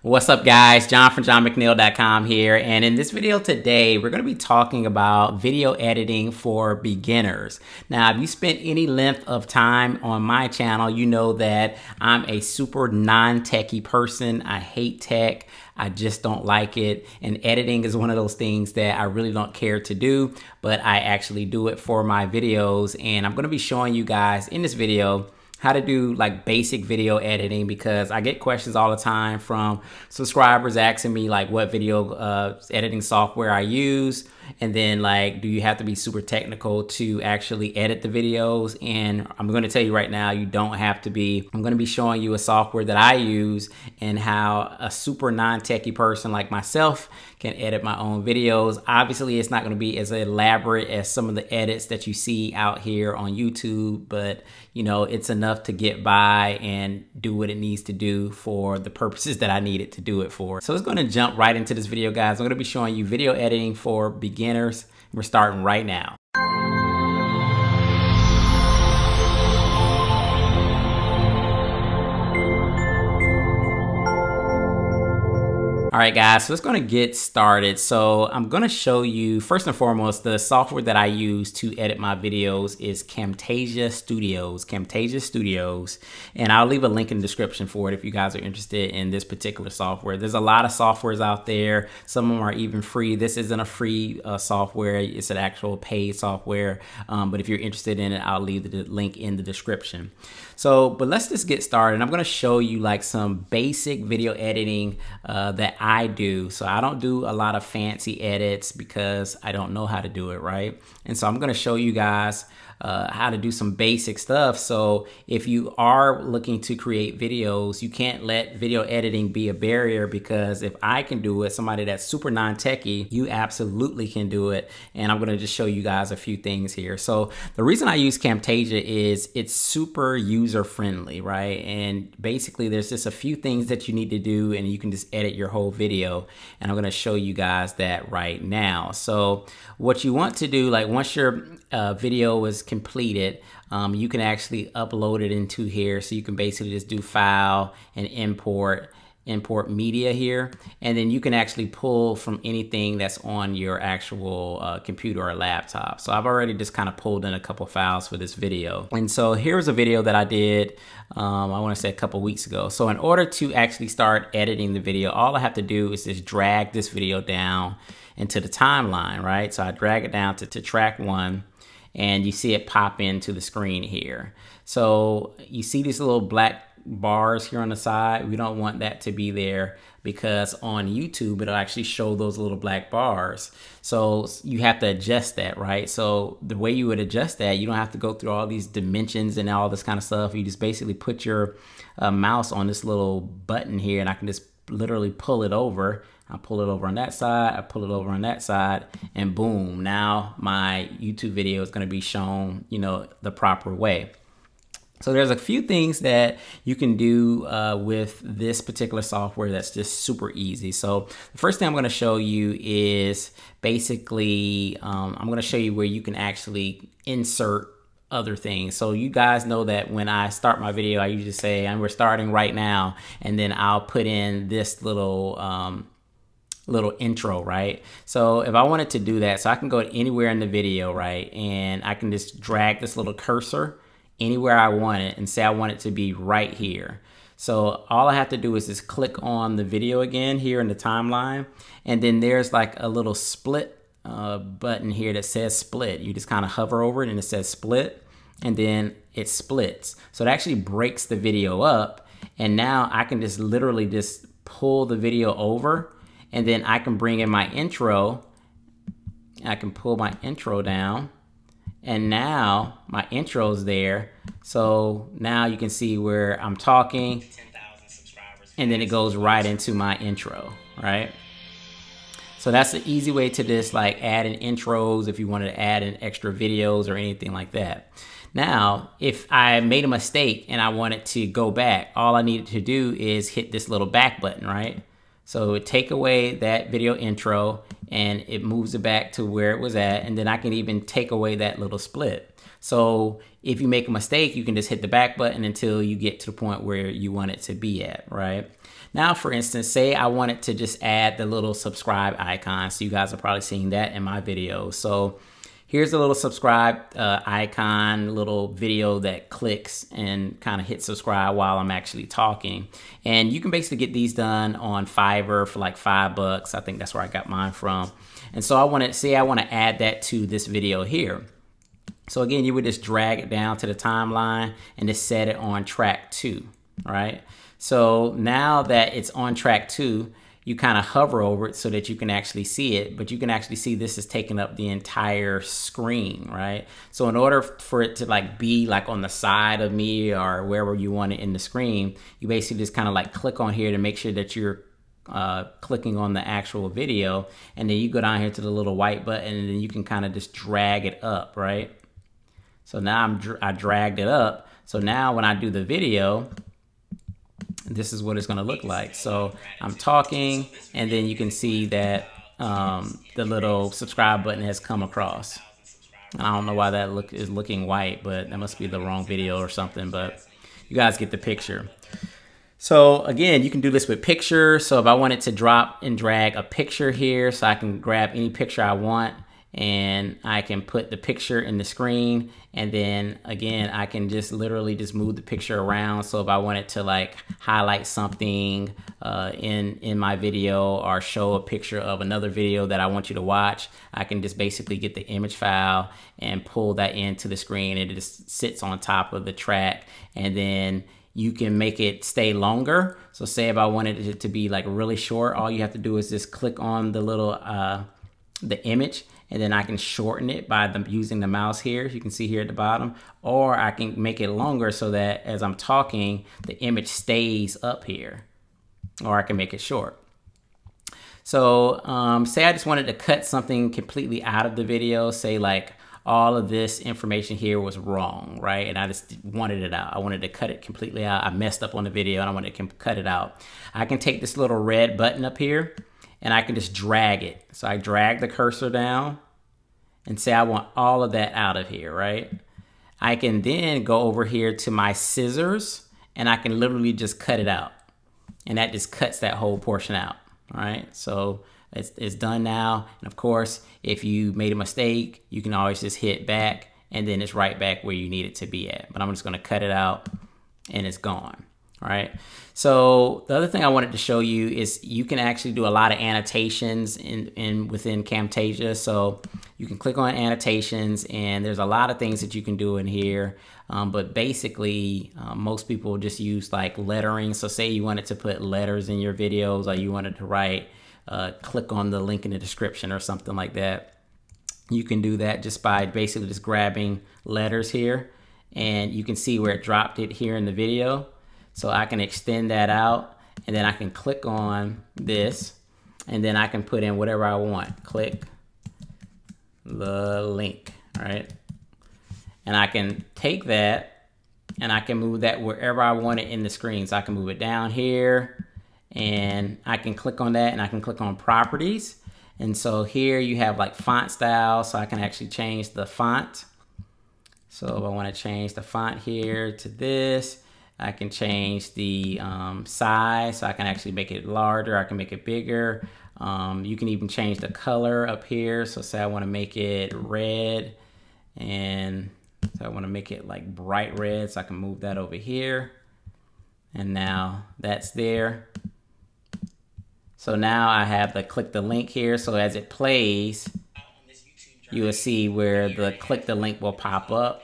What's up guys, John from johnmcneil.com here, and in this video today we're going to be talking about video editing for beginners. Now if you spent any length of time on my channel, you know that I'm a super non-techie person. I hate tech. I just don't like it, and editing is one of those things that I really don't care to do, but I actually do it for my videos, and I'm going to be showing you guys in this video how to do like basic video editing, because I get questions all the time from subscribers asking me like what video editing software I use, and then like, do you have to be super technical to actually edit the videos? And I'm going to tell you right now, you don't have to be. I'm going to be showing you a software that I use and how a super non-techie person like myself can edit my own videos. Obviously, it's not going to be as elaborate as some of the edits that you see out here on YouTube, but you know, it's enough to get by and do what it needs to do for the purposes that I need it to do it for. So it's going to jump right into this video, guys. I'm going to be showing you video editing for beginners. We're starting right now. All right, guys, so let's going to get started. So I'm going to show you, first and foremost, the software that I use to edit my videos is Camtasia Studios, and I'll leave a link in the description for it if you guys are interested in this particular software. There's a lot of softwares out there. Some of them are even free. This isn't a free software. It's an actual paid software, but if you're interested in it, I'll leave the link in the description. So, but let's just get started. I'm going to show you like some basic video editing that I do. So I don't do a lot of fancy edits because I don't know how to do it, right? And so I'm going to show you guys how to do some basic stuff. So if you are looking to create videos, you can't let video editing be a barrier, because if I can do it, somebody that's super non-techie, you absolutely can do it. And I'm going to just show you guys a few things here. So the reason I use Camtasia is it's super user friendly, right? And basically there's just a few things that you need to do and you can just edit your whole video. And I'm going to show you guys that right now. So what you want to do, like once your video is completed, you can actually upload it into here. So you can basically just do file and import media here, and then you can actually pull from anything that's on your actual computer or laptop. So I've already just kind of pulled in a couple files for this video. And so here's a video that I did, I want to say a couple weeks ago. So in order to actually start editing the video, all I have to do is just drag this video down into the timeline, right? So I drag it down to track 1, and you see it pop into the screen here. So you see these little black bars here on the side. We don't want that to be there, because on YouTube it'll actually show those little black bars. So you have to adjust that, right? So the way you would adjust that, you don't have to go through all these dimensions and all this kind of stuff. You just basically put your mouse on this little button here, and I can just literally pull it over. I pull it over on that side, I pull it over on that side, and boom, now my YouTube video is going to be shown, you know, the proper way. So there's a few things that you can do with this particular software that's just super easy. So the first thing I'm going to show you is basically, I'm going to show you where you can actually insert other things. So you guys know that when I start my video, I usually say, and we're starting right now, and then I'll put in this little intro, right? So if I wanted to do that, so I can go anywhere in the video, right? And I can just drag this little cursor anywhere I want it and say I want it to be right here. So all I have to do is just click on the video again here in the timeline, and then there's like a little split button here that says split. You just kind of hover over it and it says split, and then it splits. So it actually breaks the video up, and now I can just literally just pull the video over, and then I can bring in my intro. I can pull my intro down, and now my intro's there. So now you can see where I'm talking, and then it goes right into my intro, right? So that's the easy way to just like add in intros if you wanted to add in extra videos or anything like that. Now, if I made a mistake and I wanted to go back, all I needed to do is hit this little back button, right? So it would take away that video intro and it moves it back to where it was at, and then I can even take away that little split. So if you make a mistake, you can just hit the back button until you get to the point where you want it to be at, right? Now, for instance, say I wanted to just add the little subscribe icon. So you guys are probably seeing that in my videos. So here's a little subscribe icon, little video that clicks and kind of hits subscribe while I'm actually talking. And you can basically get these done on Fiverr for like $5. I think that's where I got mine from. And so I want to add that to this video here. So again, you would just drag it down to the timeline and just set it on track 2, right? So now that it's on track 2, you kind of hover over it so that you can actually see it, but you can actually see this is taking up the entire screen, right? So in order for it to like be like on the side of me or wherever you want it in the screen, you basically just kind of like click on here to make sure that you're clicking on the actual video, and then you go down here to the little white button, and then you can kind of just drag it up, right? So now I dragged it up. So now when I do the video, this is what it's going to look like. So I'm talking, and then you can see that the little subscribe button has come across. I don't know why that is looking white, but that must be the wrong video or something, but you guys get the picture. So again, you can do this with pictures. So if I wanted to drop and drag a picture here, so I can grab any picture I want, and I can put the picture in the screen, and then again I can just literally just move the picture around. So if I wanted to like highlight something in my video or show a picture of another video that I want you to watch, I can just basically get the image file and pull that into the screen. It just sits on top of the track, and then you can make it stay longer. So say if I wanted it to be like really short, all you have to do is just click on the little the image, and then I can shorten it by using the mouse here. You can see here at the bottom, or I can make it longer so that as I'm talking, the image stays up here, or I can make it short. So say I just wanted to cut something completely out of the video, say like all of this information here was wrong, right? And I just wanted it out. I wanted to cut it completely out. I messed up on the video and I wanted to cut it out. I can take this little red button up here, and I can just drag it. So I drag the cursor down and say I want all of that out of here, right? I can then go over here to my scissors, and I can literally just cut it out. And that just cuts that whole portion out, all right? So it's done now. And of course, if you made a mistake, you can always just hit back, and then it's right back where you need it to be at. But I'm just gonna cut it out, and it's gone. All right. So the other thing I wanted to show you is you can actually do a lot of annotations within Camtasia. So you can click on annotations, and there's a lot of things that you can do in here. But basically, most people just use like lettering. So say you wanted to put letters in your videos, or you wanted to write, click on the link in the description or something like that. You can do that just by basically just grabbing letters here, and you can see where it dropped it here in the video. So I can extend that out, and then I can click on this, and then I can put in whatever I want. Click the link, right? And I can take that, and I can move that wherever I want it in the screen. So I can move it down here, and I can click on that, and I can click on properties. And so here you have like font style, so I can actually change the font. So if I want to change the font here to this, I can change the size, so I can actually make it larger, I can make it bigger. You can even change the color up here. So say I want to make it red, and so I want to make it like bright red, so I can move that over here. And now that's there. So now I have the click the link here. So as it plays, you will see where the click the link will pop up.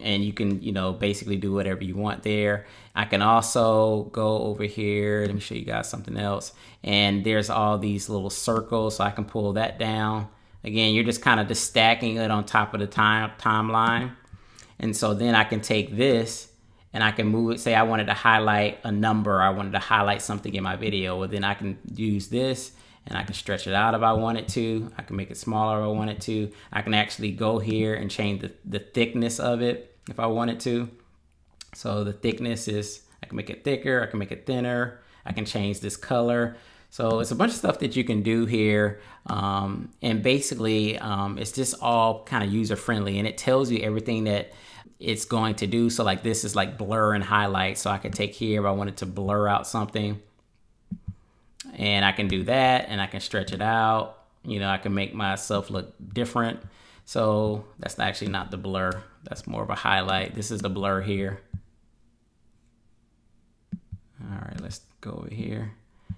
And you can, you know, basically do whatever you want there. I can also go over here. Let me show you guys something else. And there's all these little circles, so I can pull that down. Again, you're just kind of just stacking it on top of the timeline. And so then I can take this and I can move it. Say I wanted to highlight a number. I wanted to highlight something in my video. Well, then I can use this, and I can stretch it out if I wanted to. I can make it smaller if I wanted to. I can actually go here and change the thickness of it if I wanted to. So the thickness is, I can make it thicker, I can make it thinner, I can change this color. So it's a bunch of stuff that you can do here. And basically, it's just all kind of user friendly, and it tells you everything that it's going to do. So like this is like blur and highlight. So I could take here if I wanted to blur out something, and I can do that, and I can stretch it out. You know, I can make myself look different. So that's actually not the blur. That's more of a highlight. This is the blur here. All right, let's go over here.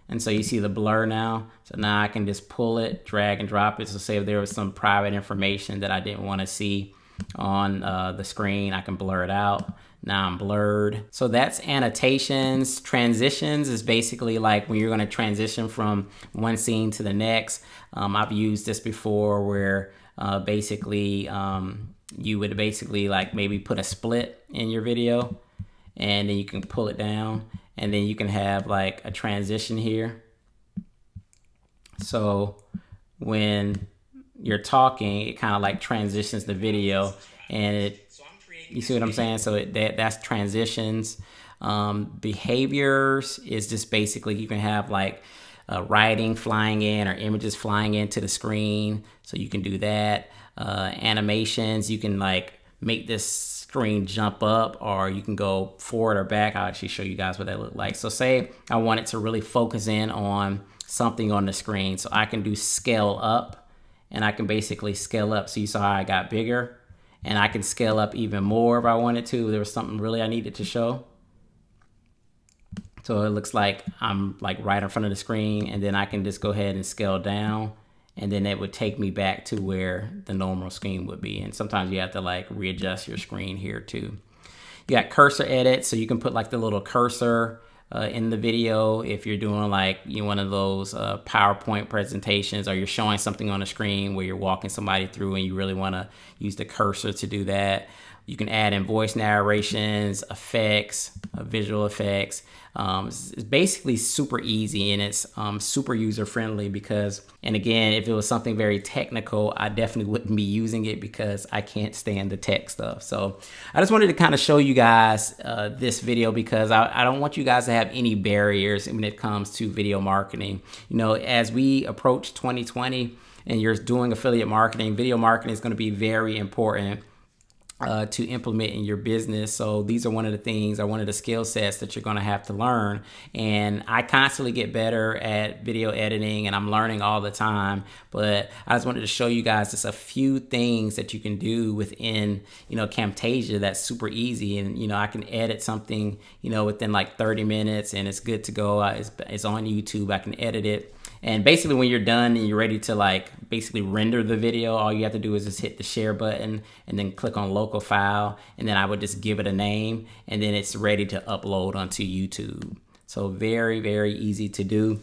And so you see the blur now. So now I can just pull it, drag and drop it. So say if there was some private information that I didn't want to see on the screen, I can blur it out. Now I'm blurred. So that's annotations. Transitions is basically like when you're going to transition from one scene to the next. I've used this before where basically you would basically like maybe put a split in your video, and then you can pull it down, and then you can have like a transition here. So when you're talking, it kind of like transitions the video, and you see what I'm saying? So that's transitions. Behaviors is just basically you can have like writing flying in or images flying into the screen. So you can do that. Animations, you can like make this screen jump up, or you can go forward or back. I'll actually show you guys what that look like. So say I wanted to really focus in on something on the screen. So I can do scale up, and I can basically scale up. So you saw how I got bigger, and I can scale up even more if I wanted to. There was something really I needed to show. So it looks like I'm like right in front of the screen, and then I can just go ahead and scale down, and then it would take me back to where the normal screen would be. And sometimes you have to like readjust your screen here too. You got cursor edit, so you can put like the little cursor in the video if you're doing like one of those PowerPoint presentations, or you're showing something on the screen where you're walking somebody through and you really want to use the cursor to do that. You can add in voice narrations, effects, visual effects. It's basically super easy, and it's super user friendly because, and again, if it was something very technical, I definitely wouldn't be using it because I can't stand the tech stuff. So I just wanted to kind of show you guys this video because I don't want you guys to have any barriers when it comes to video marketing. You know, as we approach 2020 and you're doing affiliate marketing, video marketing is going to be very important to implement in your business. So these are one of the things, or one of the skill sets that you're going to have to learn. And I constantly get better at video editing, and I'm learning all the time. But I just wanted to show you guys just a few things that you can do within, Camtasia that's super easy. And, I can edit something, within like 30 minutes, and it's good to go. It's on YouTube. I can edit it. And basically when you're done and you're ready to like basically render the video, all you have to do is just hit the share button and then click on local file. And then I would just give it a name, and then it's ready to upload onto YouTube. So very, very easy to do.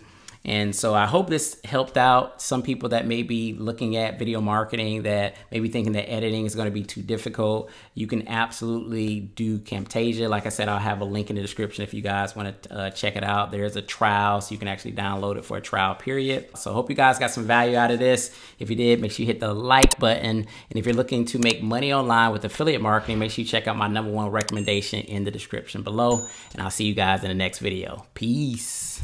And so I hope this helped out some people that may be looking at video marketing, that may be thinking that editing is going to be too difficult. You can absolutely do Camtasia. Like I said, I'll have a link in the description if you guys want to check it out. There's a trial, so you can actually download it for a trial period. So I hope you guys got some value out of this. If you did, make sure you hit the like button. And if you're looking to make money online with affiliate marketing, make sure you check out my #1 recommendation in the description below. And I'll see you guys in the next video. Peace.